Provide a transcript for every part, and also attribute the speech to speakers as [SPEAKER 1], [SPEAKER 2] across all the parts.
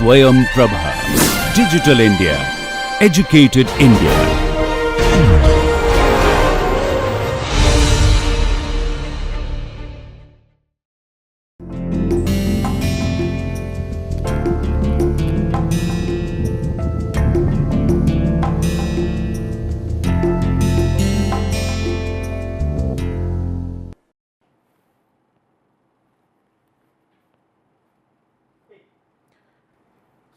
[SPEAKER 1] Swayam Prabha. Digital India. Educated India.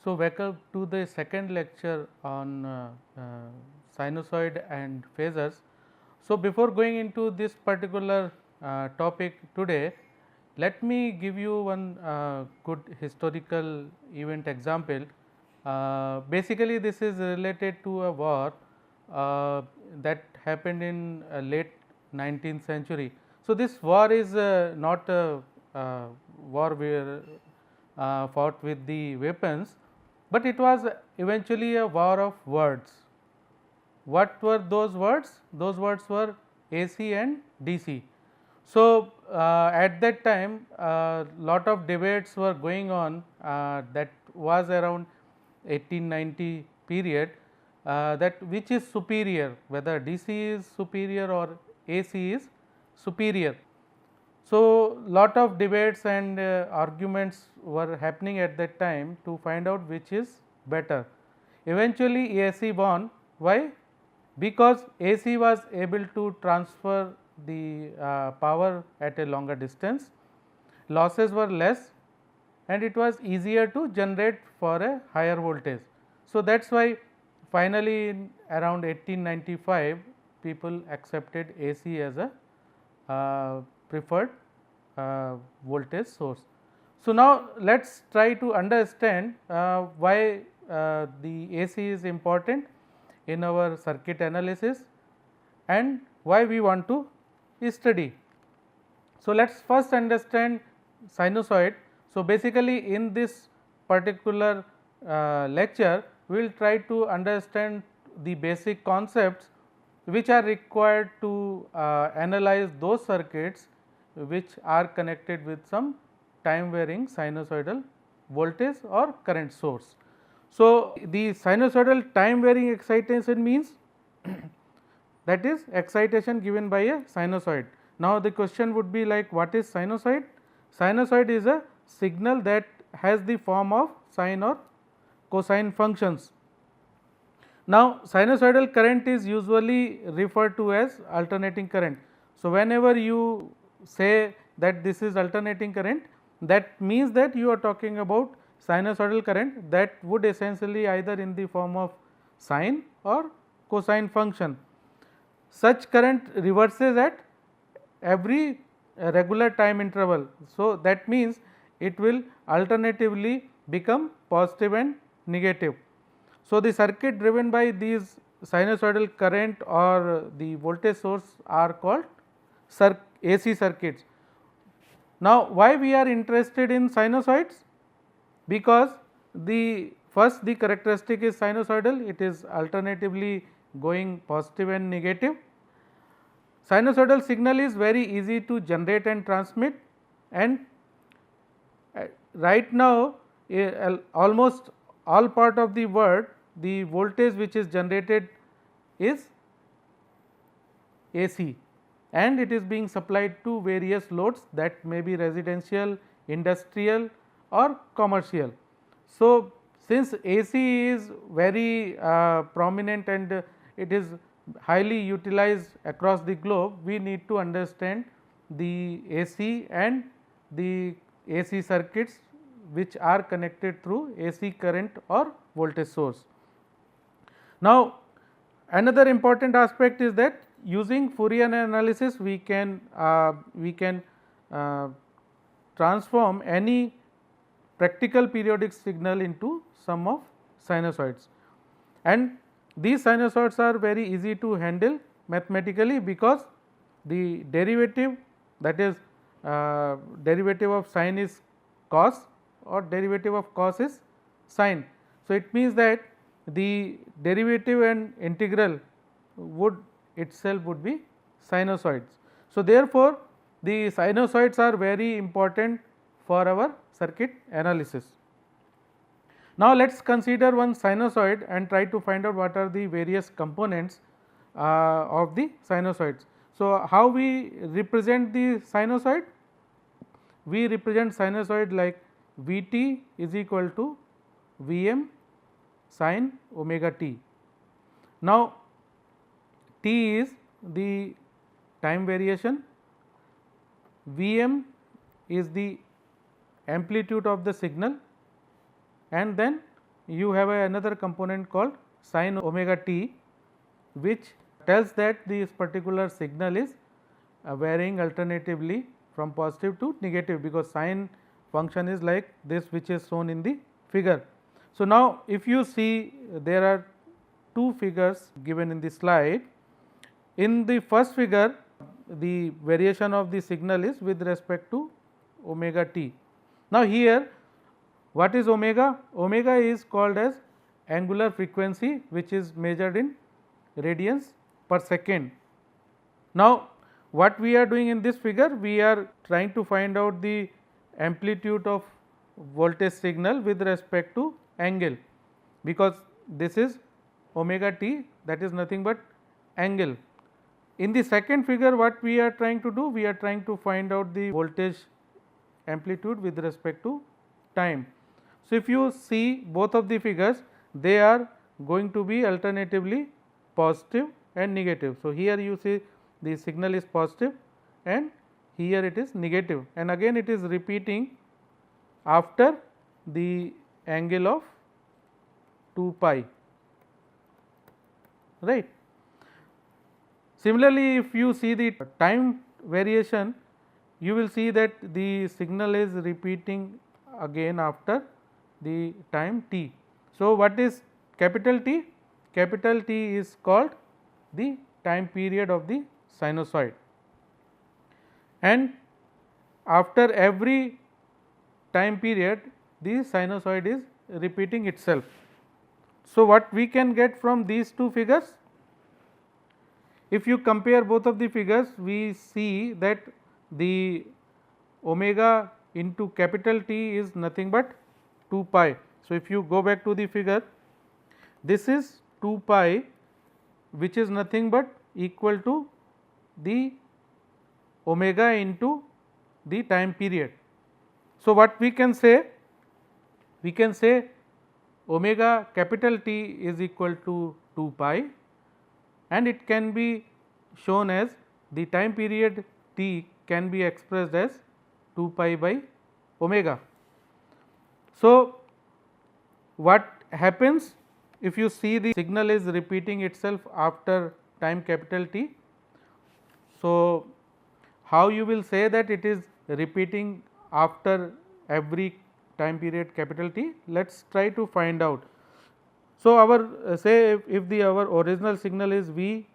[SPEAKER 2] So, welcome to the second lecture on sinusoid and phasors. So, before going into this particular topic today, let me give you one good historical event example. Basically, this is related to a war that happened in late 19th century. So, this war is not a war where fought with the weapons, but it was eventually a war of words. What were those words? Those words were AC and DC. So, at that time lot of debates were going on, that was around 1890 period, that which is superior, whether DC is superior or AC is superior. So, lot of debates and arguments were happening at that time to find out which is better. Eventually, AC won. Why? Because AC was able to transfer the power at a longer distance, losses were less, and it was easier to generate for a higher voltage. So, that is why finally, in around 1895 people accepted AC as a preferred voltage source. So, now let us try to understand why the AC is important in our circuit analysis and why we want to study. So, let us first understand sinusoid. So, basically in this particular lecture we will try to understand the basic concepts which are required to analyze those circuits which are connected with some time varying sinusoidal voltage or current source. So, the sinusoidal time varying excitation means that is excitation given by a sinusoid. Now, the question would be like, what is sinusoid? Sinusoid is a signal that has the form of sine or cosine functions. Now, sinusoidal current is usually referred to as alternating current. So, whenever you say that this is alternating current, that means that you are talking about sinusoidal current that would essentially either in the form of sine or cosine function. Such current reverses at every regular time interval. So, that means it will alternatively become positive and negative. So, the circuit driven by these sinusoidal current or the voltage source are called AC circuits. Now, why we are interested in sinusoids? Because the first the characteristic is sinusoidal, it is alternatively going positive and negative. Sinusoidal signal is very easy to generate and transmit, and right now almost all part of the world the voltage which is generated is AC, and it is being supplied to various loads that may be residential, industrial or commercial. So, since AC is very prominent and it is highly utilized across the globe, we need to understand the AC and the AC circuits which are connected through AC current or voltage source. Now, another important aspect is that using Fourier analysis we can transform any practical periodic signal into sum of sinusoids, and these sinusoids are very easy to handle mathematically because the derivative, that is derivative of sine is cos or derivative of cos is sine. So, it means that the derivative and integral would itself would be sinusoids. So, therefore, the sinusoids are very important for our circuit analysis. Now, let us consider one sinusoid and try to find out what are the various components of the sinusoids. So, how we represent the sinusoid? We represent sinusoid like V t is equal to V m sin omega t. Now, t is the time variation, V m is the amplitude of the signal, and then you have another component called sin omega t, which tells that this particular signal is varying alternatively from positive to negative, because sine function is like this, which is shown in the figure. So, now if you see, there are two figures given in the slide. In the first figure, the variation of the signal is with respect to omega t. Now, here what is omega? Omega is called as angular frequency, which is measured in radians per second. Now, what we are doing in this figure? We are trying to find out the amplitude of voltage signal with respect to angle, because this is omega t, that is nothing but angle. In the second figure, what we are trying to do? We are trying to find out the voltage amplitude with respect to time. So, if you see both of the figures, they are going to be alternatively positive and negative. So, here you see the signal is positive and here it is negative, and again it is repeating after the angle of 2 pi, right. Similarly, if you see the time variation, you will see that the signal is repeating again after the time t. So, what is capital T? Capital T is called the time period of the sinusoid, and after every time period the sinusoid is repeating itself. So, what we can get from these two figures? If you compare both of the figures, we see that the omega into capital T is nothing but 2 pi. So, if you go back to the figure, this is 2 pi, which is nothing but equal to the omega into the time period. So, what we can say? We can say omega capital T is equal to 2 pi, and it can be shown as the time period t can be expressed as 2 pi by omega. So, what happens if you see the signal is repeating itself after time capital T? So, how you will say that it is repeating after every time period capital T? Let us try to find out. So, our say if the our original signal is V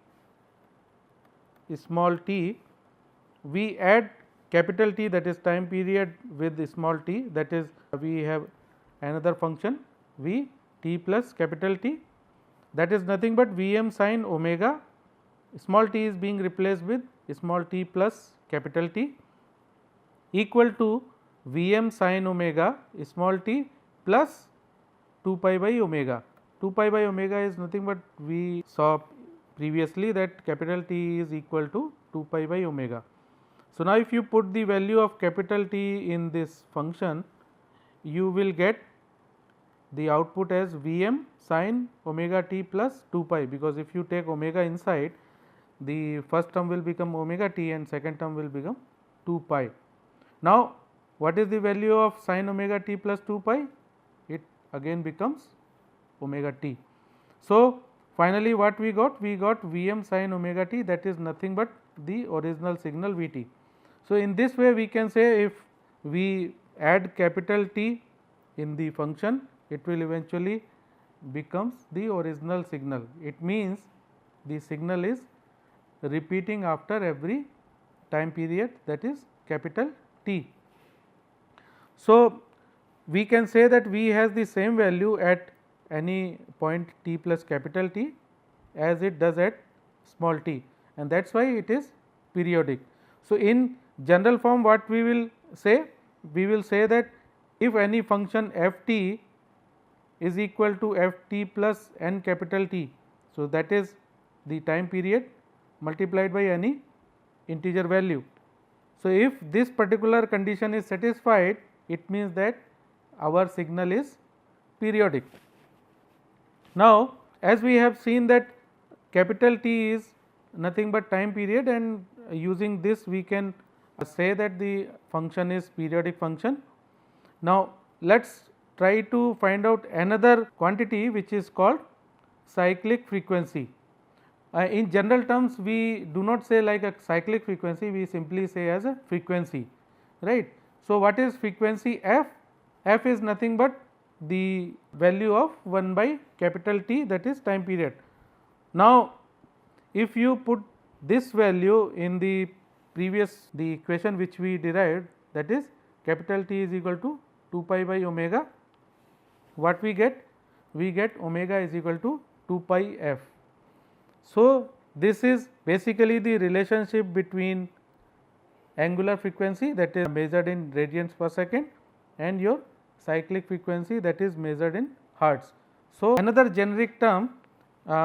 [SPEAKER 2] small t, we add capital T, that is time period, with the small t, that is we have another function V t plus capital T, that is nothing but V m sin omega, small t is being replaced with small t plus capital T, equal to V m sin omega small t plus 2 pi by omega. 2 pi by omega is nothing but we saw previously that capital T is equal to 2 pi by omega. So, now if you put the value of capital T in this function, you will get the output as V m sin omega t plus 2 pi, because if you take omega inside, the first term will become omega t and second term will become 2 pi. Now, what is the value of sin omega t plus 2 pi? It again becomes omega t. So, finally, what we got? We got V m sin omega t, that is nothing but the original signal V t. So, in this way we can say if we add capital T in the function, it will eventually becomes the original signal. It means the signal is repeating after every time period, that is capital T. So, we can say that V has the same value at any point t plus capital T as it does at small t, and that is why it is periodic. So, in general form what we will say? We will say that if any function f t is equal to f t plus n capital T. So, that is the time period multiplied by any integer value. So, if this particular condition is satisfied, it means that our signal is periodic. Now, as we have seen that capital T is nothing but time period, and using this we can say that the function is periodic function. Now, let us try to find out another quantity which is called cyclic frequency. In general terms, we do not say like a cyclic frequency, we simply say as a frequency, right. So, what is frequency f? F is nothing but the value of 1 by capital T, that is time period. Now, if you put this value in the previous the equation which we derived, that is capital T is equal to 2 pi by omega, what we get? We get omega is equal to 2 pi f. So, this is basically the relationship between angular frequency, that is measured in radians per second, and your cyclic frequency, that is measured in hertz. So, another generic term,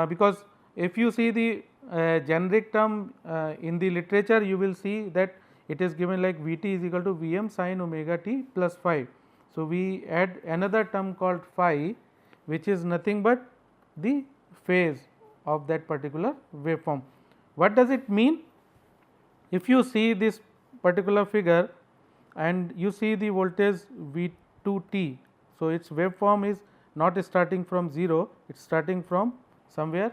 [SPEAKER 2] because if you see the generic term in the literature, you will see that it is given like V t is equal to V m sin omega t plus phi. So, we add another term called phi, which is nothing but the phase of that particular waveform. What does it mean? If you see this particular figure and you see the voltage V 2 t. So, its waveform is not starting from 0, it is starting from somewhere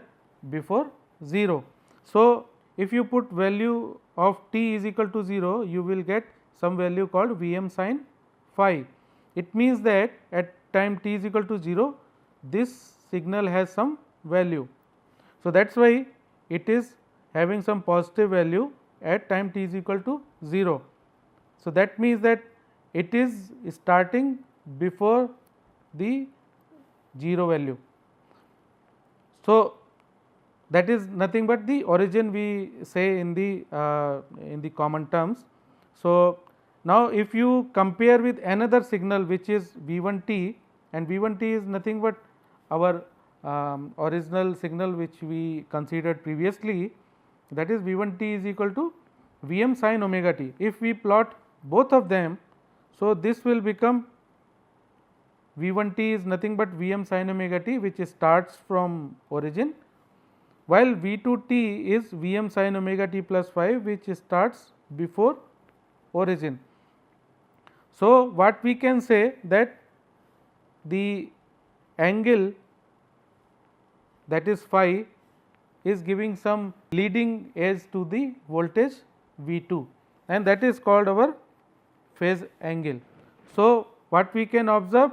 [SPEAKER 2] before 0. So, if you put value of t is equal to 0, you will get some value called V m sin phi. It means that at time t is equal to 0, this signal has some value. So, that is why it is having some positive value at time t is equal to 0. So, that means that it is starting before the 0 value. So, that is nothing but the origin we say in the common terms. So, now if you compare with another signal which is V 1 t, and V 1 t is nothing but our original signal which we considered previously, that is V 1 t is equal to V m sin omega t. If we plot both of them, so this will become V 1 t is nothing but V m sin omega t, which starts from origin, while V 2 t is V m sin omega t plus phi, which starts before origin. So, what we can say that the angle, that is phi, is giving some leading edge to the voltage V 2, and that is called our phase angle. So, what we can observe,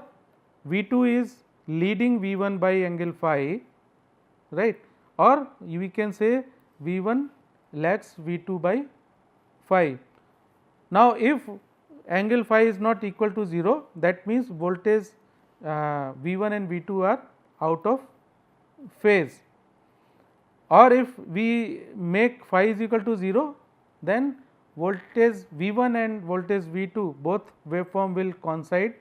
[SPEAKER 2] V 2 is leading V 1 by angle phi, right, or we can say V 1 lags V 2 by phi. Now, if angle phi is not equal to 0, that means voltage V 1 and V 2 are out of phase, or if we make phi is equal to 0, then voltage V 1 and voltage V 2 both waveform will coincide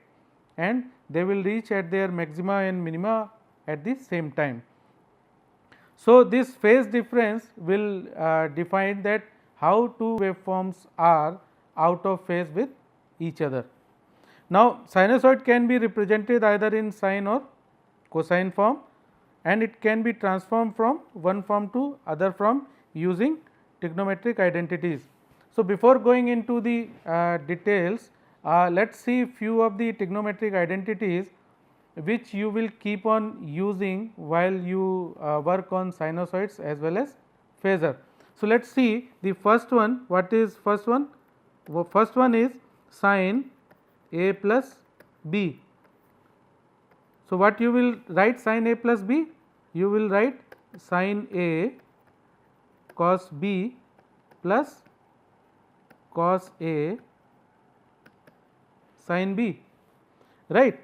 [SPEAKER 2] and they will reach at their maxima and minima at the same time. So, this phase difference will define that how two waveforms are out of phase with each other. Now, sinusoid can be represented either in sine or cosine form, and it can be transformed from one form to other form using trigonometric identities. So, before going into the details, let us see few of the trigonometric identities which you will keep on using while you work on sinusoids as well as phasor. So, let us see the first one. What is first one? First one is sin A plus B. So, what you will write sin A plus B? You will write sin A cos B plus cos A sin B, right.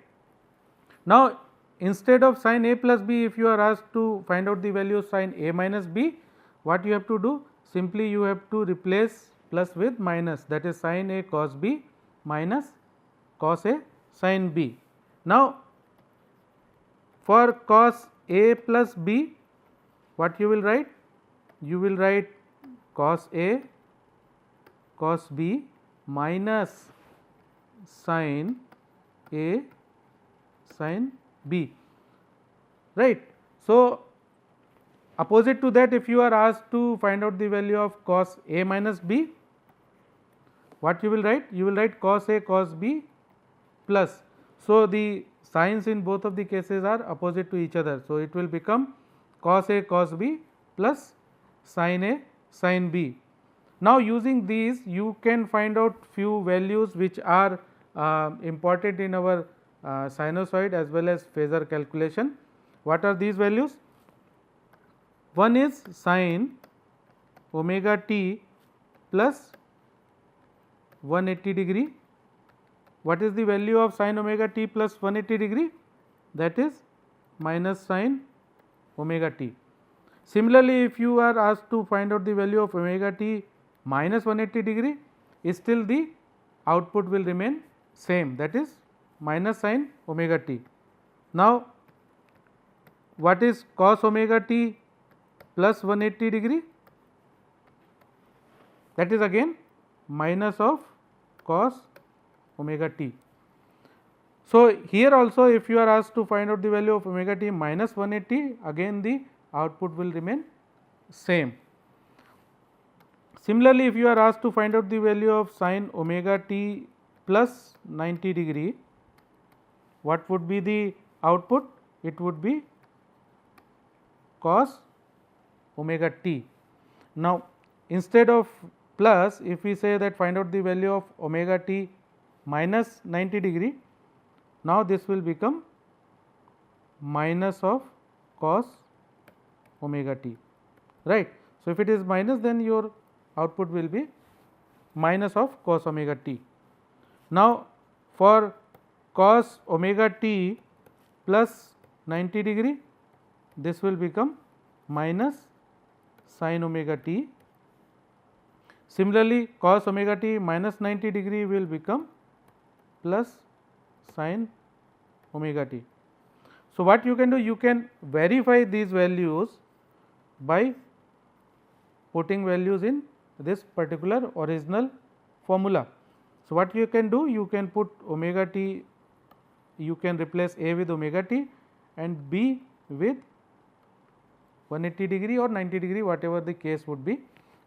[SPEAKER 2] Now, instead of sin A plus B, if you are asked to find out the value of sin A minus B, what you have to do? Simply you have to replace plus with minus, that is sin A cos B minus cos A sin B. Now, For cos A plus B, what you will write? You will write cos A cos B minus sin A sin B, right. So, opposite to that, if you are asked to find out the value of cos A minus B, what you will write? You will write cos A cos B plus. So, the signs in both of the cases are opposite to each other. So, it will become cos A cos B plus sin A sin B. Now, using these you can find out few values which are important in our sinusoid as well as phasor calculation. What are these values? One is sin omega t plus 180 degree. What is the value of sin omega t plus 180 degree? That is minus sin omega t. Similarly, if you are asked to find out the value of omega t minus 180 degree, still the output will remain same, that is minus sin omega t. Now, what is cos omega t plus 180 degree? That is again minus of cos omega t. So, here also if you are asked to find out the value of omega t minus 180, again the output will remain same. Similarly, if you are asked to find out the value of sin omega t plus 90 degree, what would be the output? It would be cos omega t. Now, instead of plus, if we say that find out the value of omega t minus 90 degree, now this will become minus of cos omega t, right. So, if it is minus, then your output will be minus of cos omega t. Now, for cos omega t plus 90 degree, this will become minus sin omega t. Similarly, cos omega t minus 90 degree will become plus sin omega t. So, what you can do? You can verify these values by putting values in this particular original formula. So, what you can do? You can put omega t, you can replace A with omega t and B with 180 degree or 90 degree, whatever the case would be,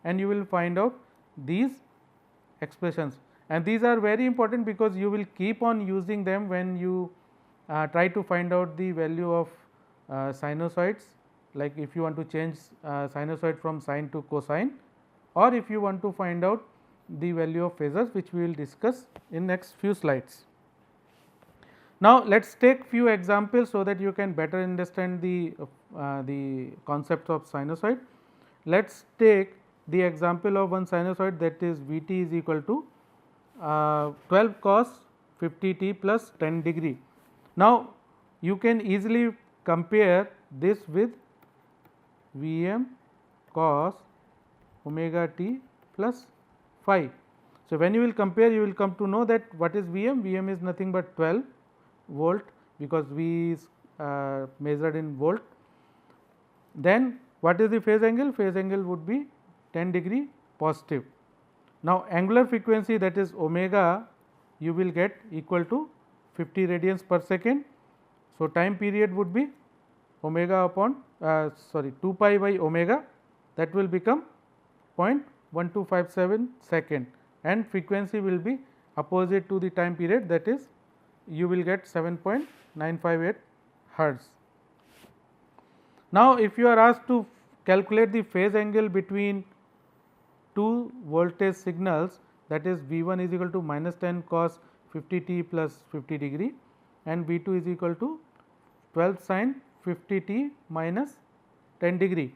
[SPEAKER 2] and you will find out these expressions. And these are very important because you will keep on using them when you try to find out the value of sinusoids, like if you want to change sinusoid from sine to cosine, or if you want to find out the value of phasors, which we will discuss in next few slides. Now, let us take few examples so that you can better understand the concept of sinusoid. Let us take the example of one sinusoid, that is V t is equal to 12 cos 50 t plus 10 degree. Now, you can easily compare this with V m cos omega t plus phi. So, when you will compare, you will come to know that what is V m? V m is nothing but 12 volt, because V is measured in volt. Then what is the phase angle? Phase angle would be 10 degree positive. Now, angular frequency, that is omega, you will get equal to 50 radians per second. So, time period would be omega upon 2 pi by omega, that will become 0.1257 second, and frequency will be opposite to the time period, that is you will get 7.958 hertz. Now, if you are asked to calculate the phase angle between two voltage signals, that is V 1 is equal to minus 10 cos 50 t plus 50 degree and V 2 is equal to 12 sin 50 t minus 10 degree.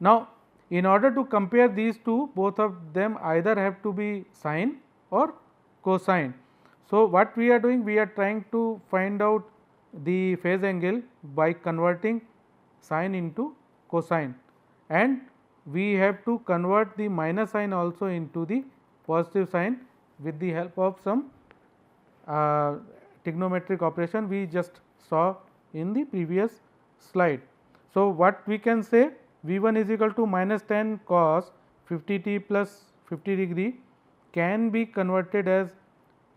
[SPEAKER 2] Now, in order to compare these two, both of them either have to be sine or cosine. So, what we are doing? We are trying to find out the phase angle by converting sine into cosine, and we have to convert the minus sign also into the positive sign with the help of some trigonometric operation we just saw in the previous slide. So, what we can say, V1 is equal to minus 10 cos 50 t plus 50 degree can be converted as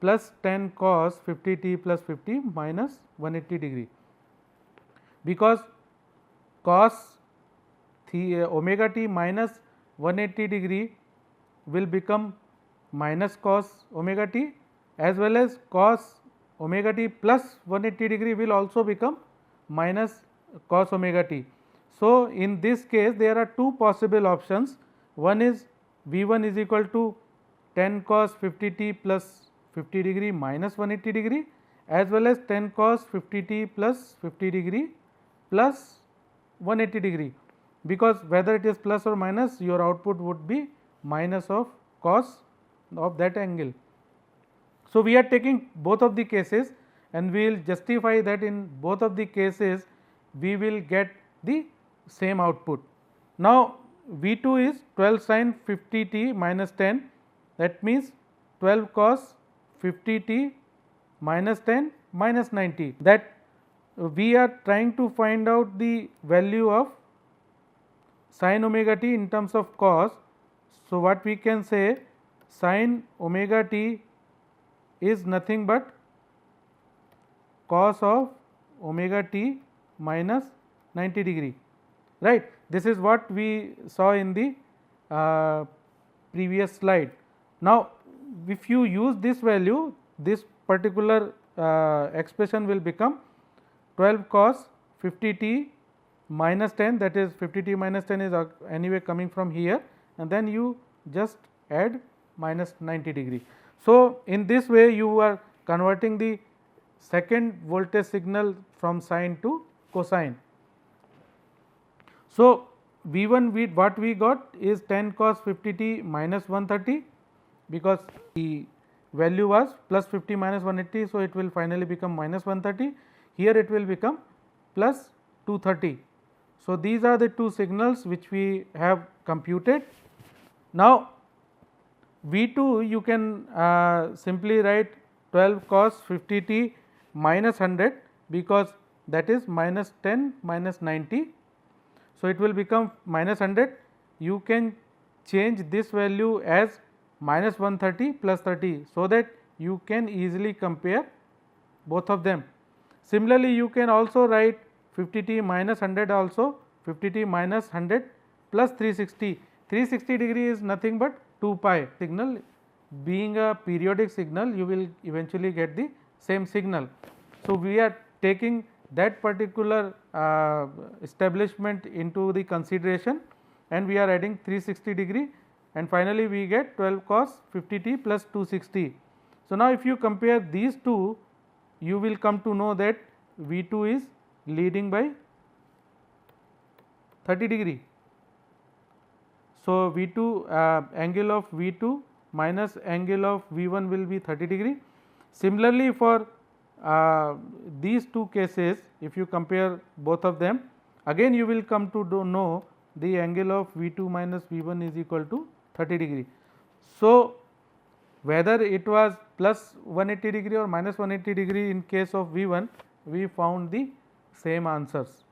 [SPEAKER 2] plus 10 cos 50 t plus 50 minus 180 degree, because cos omega t minus 180 degree will become minus cos omega t, as well as cos omega t plus 180 degree will also become minus cos omega t. So, in this case there are two possible options. One is V1 is equal to 10 cos 50 t plus 50 degree minus 180 degree, as well as 10 cos 50 t plus 50 degree plus 180 degree, because whether it is plus or minus, your output would be minus of cos of that angle. So, we are taking both of the cases and we will justify that in both of the cases we will get the same output. Now, V2 is 12 sin 50 t minus 10, that means 12 cos 50 t minus 10 minus 90, that we are trying to find out the value of sin omega t in terms of cos. So, what we can say, sin omega t is nothing but cos of omega t minus 90 degree, right. This is what we saw in the previous slide. Now, if you use this value, this particular expression will become 12 cos 50 t minus 10, that is 50 t minus 10 is anyway coming from here, and then you just add minus 90 degree. So, in this way you are converting the second voltage signal from sine to cosine. So, V1 what we got is 10 cos 50 t minus 130, because the value was plus 50 minus 180. So, it will finally become minus 130, here it will become plus 230. So, these are the two signals which we have computed. Now, V2 you can simply write 12 cos 50 t minus 100, because that is minus 10 minus 90. So, it will become minus 100. You can change this value as minus 130 plus 30, so that you can easily compare both of them. Similarly, you can also write 50 t minus 100 also, 50 t minus 100 plus 360. 360 degree is nothing but 2 pi. Signal being a periodic signal, you will eventually get the same signal. So, we are taking that particular establishment into the consideration, and we are adding 360 degree, and finally, we get 12 cos 50 t plus 260. So, now if you compare these two, you will come to know that V2 is leading by 30 degree. So, V2 angle of V2 minus angle of V1 will be 30 degree. Similarly, for these two cases, if you compare both of them, again you will come to know the angle of V2 minus V1 is equal to 30 degree. So, whether it was plus 180 degree or minus 180 degree in case of V1, we found the same answers.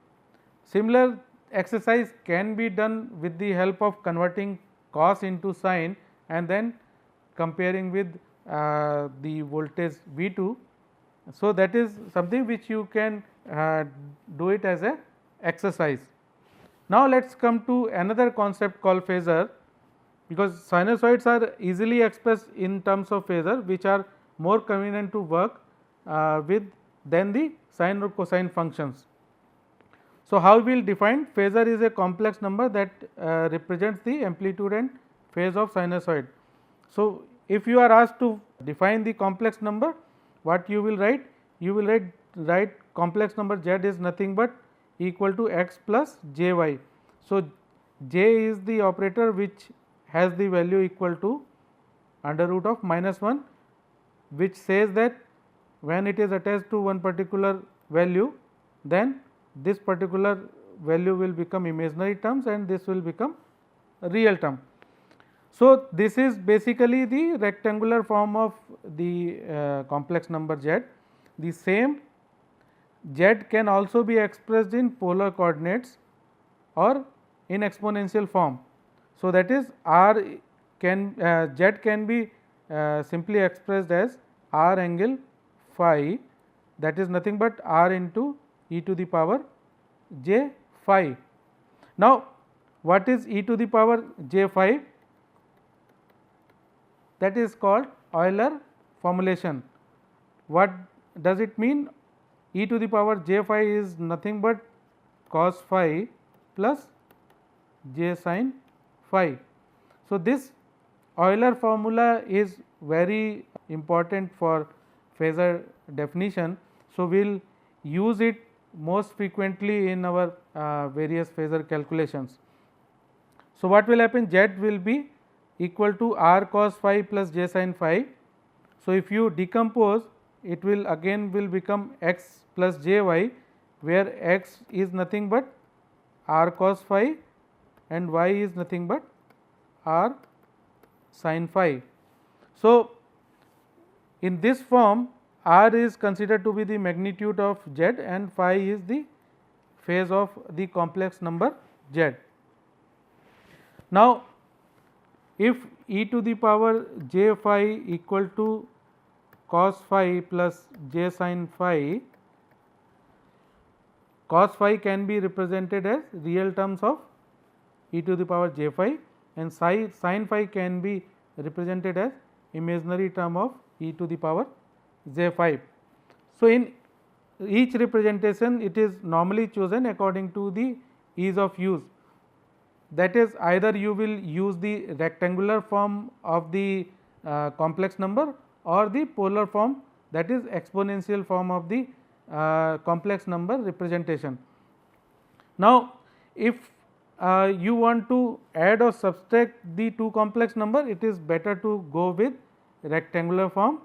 [SPEAKER 2] Similar exercise can be done with the help of converting cos into sine and then comparing with the voltage V2. So, that is something which you can do it as a exercise. Now, let us come to another concept called phasor, because sinusoids are easily expressed in terms of phasor, which are more convenient to work with than the sine or cosine functions. So, how we will define? Phasor is a complex number that represents the amplitude and phase of sinusoid. So, if you are asked to define the complex number, what you will write? You will write complex number z is nothing but equal to x plus jy. So, j is the operator which has the value equal to under root of minus 1, which says that when it is attached to one particular value, then this particular value will become imaginary terms and this will become a real term. So, this is basically the rectangular form of the complex number z. The same Z can also be expressed in polar coordinates or in exponential form. So, that is R can Z can be simply expressed as R angle phi, that is nothing but R into e to the power j phi. Now, what is e to the power j phi? That is called Euler formulation. What does it mean? E to the power j phi is nothing but cos phi plus j sin phi. So, this Euler formula is very important for phasor definition. So, we will use it most frequently in our various phasor calculations. So, what will happen? Z will be equal to R cos phi plus j sin phi. So, if you decompose, it will again will become x plus j y, where x is nothing but R cos phi and y is nothing but R sin phi. So, in this form R is considered to be the magnitude of Z and phi is the phase of the complex number Z. Now, if e to the power j phi equal to cos phi plus j sin phi, cos phi can be represented as real terms of e to the power j phi and sin phi can be represented as imaginary term of e to the power j phi. So, in each representation it is normally chosen according to the ease of use, that is either you will use the rectangular form of the complex number or the polar form, that is exponential form of the complex number representation. Now, if you want to add or subtract the two complex number, it is better to go with rectangular form,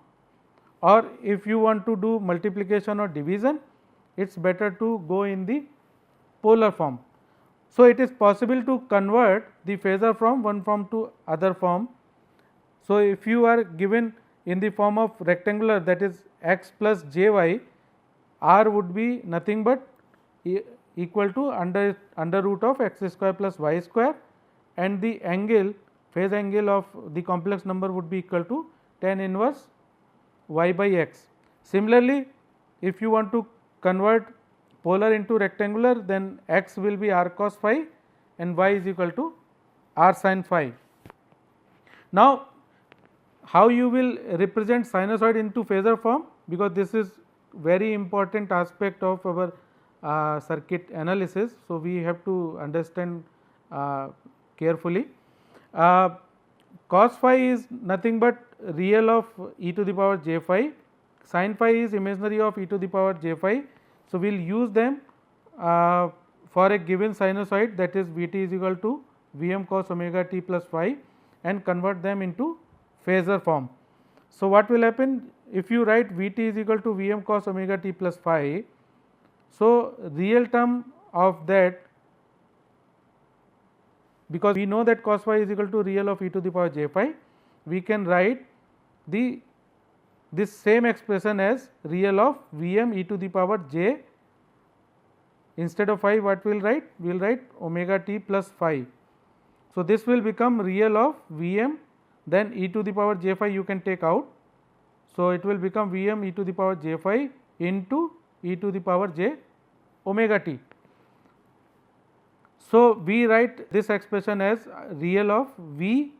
[SPEAKER 2] or if you want to do multiplication or division, it is better to go in the polar form. So, it is possible to convert the phasor from one form to other form. So, if you are given in the form of rectangular, that is x plus j y, r would be nothing but equal to under root of x square plus y square, and the angle phase angle of the complex number would be equal to tan inverse y by x. Similarly, if you want to convert polar into rectangular, then x will be r cos phi and y is equal to r sin phi. Now, how you will represent sinusoid into phasor form, because this is very important aspect of our circuit analysis. So, we have to understand carefully. Cos phi is nothing but real of e to the power j phi, sin phi is imaginary of e to the power j phi. So, we will use them for a given sinusoid, that is V t is equal to V m cos omega t plus phi, and convert them into phasor form. So, what will happen if you write V t is equal to V m cos omega t plus phi. So, real term of that, because we know that cos phi is equal to real of e to the power j phi, we can write this same expression as real of V m e to the power j. Instead of phi, what we will write? We will write omega t plus phi. So, this will become real of V m, then e to the power j phi you can take out. So, it will become V m e to the power j phi into e to the power j omega t. So, we write this expression as real of V,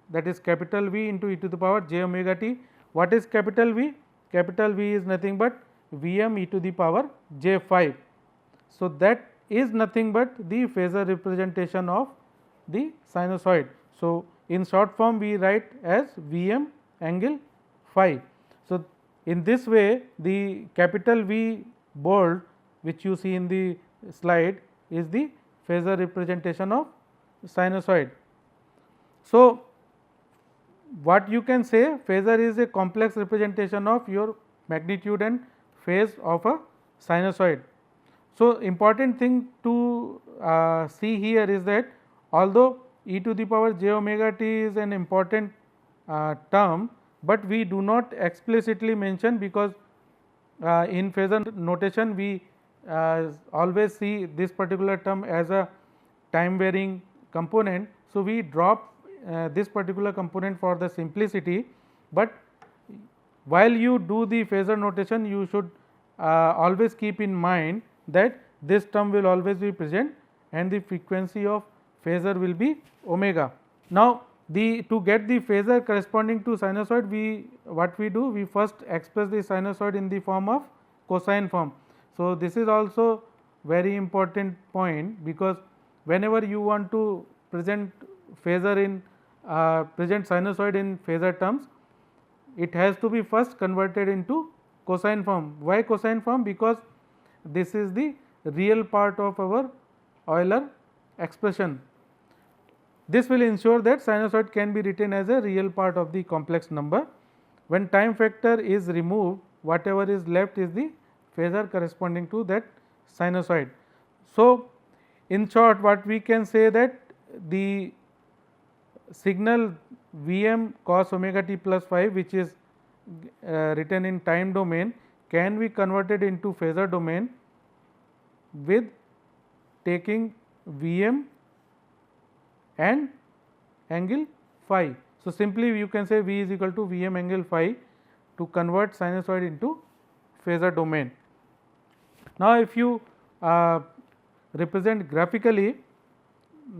[SPEAKER 2] that is capital V into e to the power j omega t. What is capital V? Capital V is nothing but V m e to the power j phi. So, that is nothing but the phasor representation of the sinusoid. So, in short form we write as V m angle phi. So, in this way the capital V bold which you see in the slide is the phasor representation of sinusoid. So, what you can say, phasor is a complex representation of your magnitude and phase of a sinusoid. So, important thing to see here is that although e to the power j omega t is an important term, but we do not explicitly mention, because in phasor notation we always see this particular term as a time varying component. So, we drop this particular component for the simplicity, but while you do the phasor notation you should always keep in mind that this term will always be present and the frequency of phasor will be omega. Now, to get the phasor corresponding to sinusoid, what we do, we first express the sinusoid in the form of cosine form. So, this is also very important point, because whenever you want to present phasor in present sinusoid in phasor terms, it has to be first converted into cosine form. Why cosine form? Because this is the real part of our Euler expression. This will ensure that sinusoid can be written as a real part of the complex number. When time factor is removed, whatever is left is the phasor corresponding to that sinusoid. So, in short, what we can say that the signal Vm cos omega t plus phi, which is written in time domain, can be converted into phasor domain with taking Vm and angle phi. So, simply you can say V is equal to Vm angle phi to convert sinusoid into phasor domain. Now, if you represent graphically,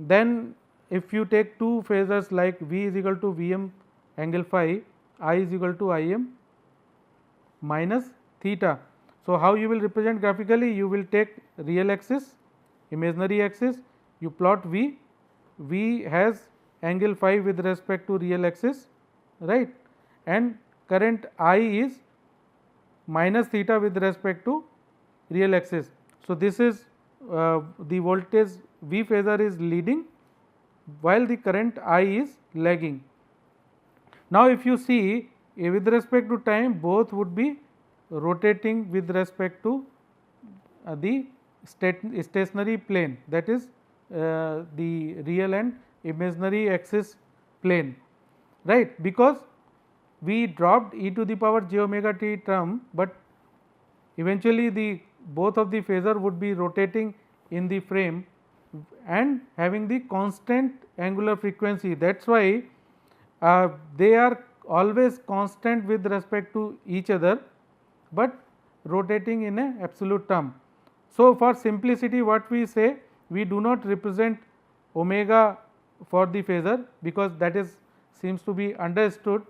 [SPEAKER 2] then if you take two phasors like V is equal to Vm angle phi, I is equal to Im minus theta. So, how you will represent graphically? You will take real axis, imaginary axis, you plot V. V has angle phi with respect to real axis, right, and current I is minus theta with respect to real axis. So, this is the voltage V phasor is leading while the current I is lagging. Now, if you see with respect to time, both would be rotating with respect to the stationary plane, that is the real and imaginary axis plane, right, because we dropped e to the power j omega t term, but eventually the both of the phasor would be rotating in the frame and having the constant angular frequency. That is why they are always constant with respect to each other, but rotating in a absolute term. So, for simplicity what we say, we do not represent omega for the phasor, because that is seems to be understood,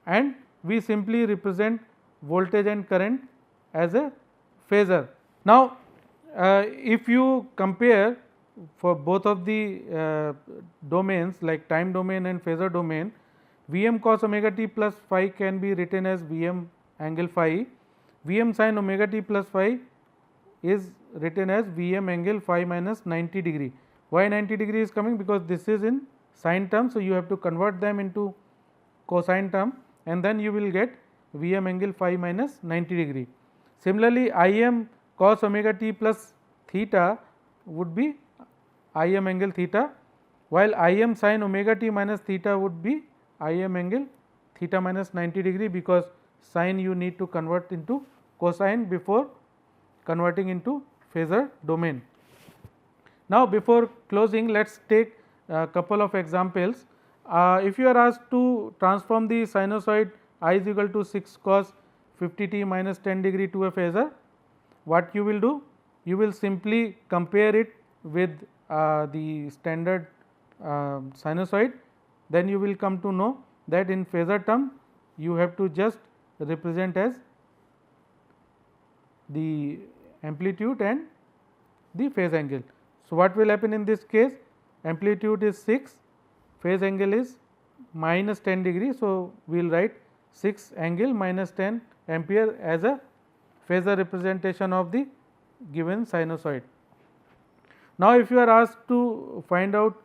[SPEAKER 2] and we simply represent voltage and current as a phasor. Now, if you compare for both of the domains like time domain and phasor domain, Vm cos omega t plus phi can be written as Vm angle phi, Vm sin omega t plus phi is written as Vm angle phi minus 90 degree. Why 90 degree is coming? Because this is in sine term, so you have to convert them into cosine term and then you will get Vm angle phi minus 90 degree. Similarly, Im cos omega t plus theta would be Im angle theta, while Im sin omega t minus theta would be Im angle theta minus 90 degree, because sine you need to convert into cosine before converting into phasor domain. Now, before closing, let us take a couple of examples. If you are asked to transform the sinusoid I is equal to 6 cos 50 t minus 10 degree to a phasor, what you will do? You will simply compare it with the standard sinusoid, then you will come to know that in phasor term you have to just represent as the amplitude and the phase angle. So, what will happen in this case? Amplitude is 6, phase angle is minus 10 degree. So, we will write 6 angle minus 10 ampere as a phasor representation of the given sinusoid. Now, if you are asked to find out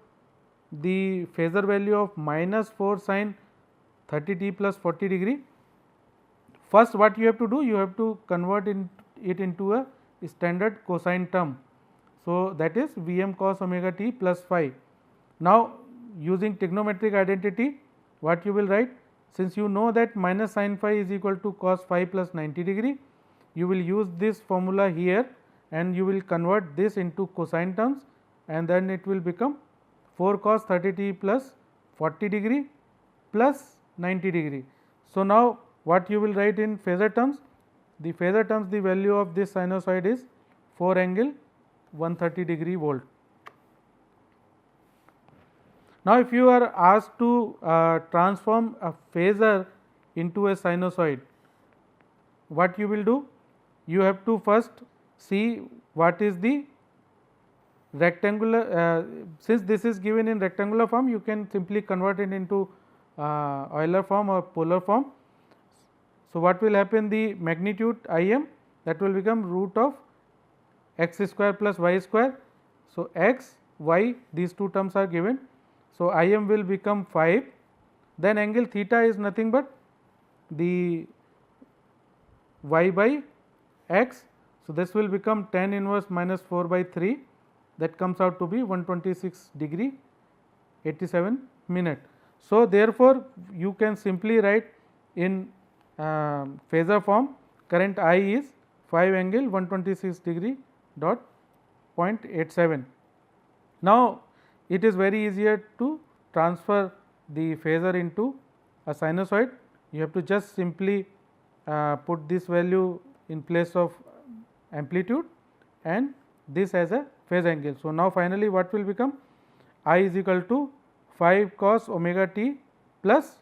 [SPEAKER 2] the phasor value of minus 4 sin 30 t plus 40 degree, first what you have to do? You have to convert it into a standard cosine term. So, that is Vm cos omega t plus phi. Now, using trigonometric identity, what you will write? Since you know that minus sin phi is equal to cos phi plus 90 degree. you will use this formula here and you will convert this into cosine terms, and then it will become 4 cos 30 t plus 40 degree plus 90 degree. So, now what you will write in phasor terms? The phasor terms, the value of this sinusoid is 4 angle 130 degree volt. Now, if you are asked to transform a phasor into a sinusoid, what you will do? You have to first see what is the rectangular, since this is given in rectangular form, you can simply convert it into Euler form or polar form. So, what will happen? The magnitude I m, that will become root of x square plus y square. So, x, y, these two terms are given. So, I m will become 5, then angle theta is nothing but the y by x. So, this will become tan inverse minus 4 by 3, that comes out to be 126 degree 87 minute. So, therefore, you can simply write in phasor form, current I is 5 angle 126 degree dot 0.87. Now, it is very easier to transfer the phasor into a sinusoid. You have to just simply put this value in place of amplitude and this as a phase angle. So, now finally what will become? I is equal to 5 cos omega t plus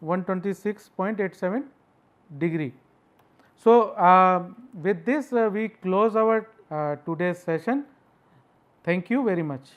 [SPEAKER 2] 126.87 degree. So, with this we close our today's session. Thank you very much.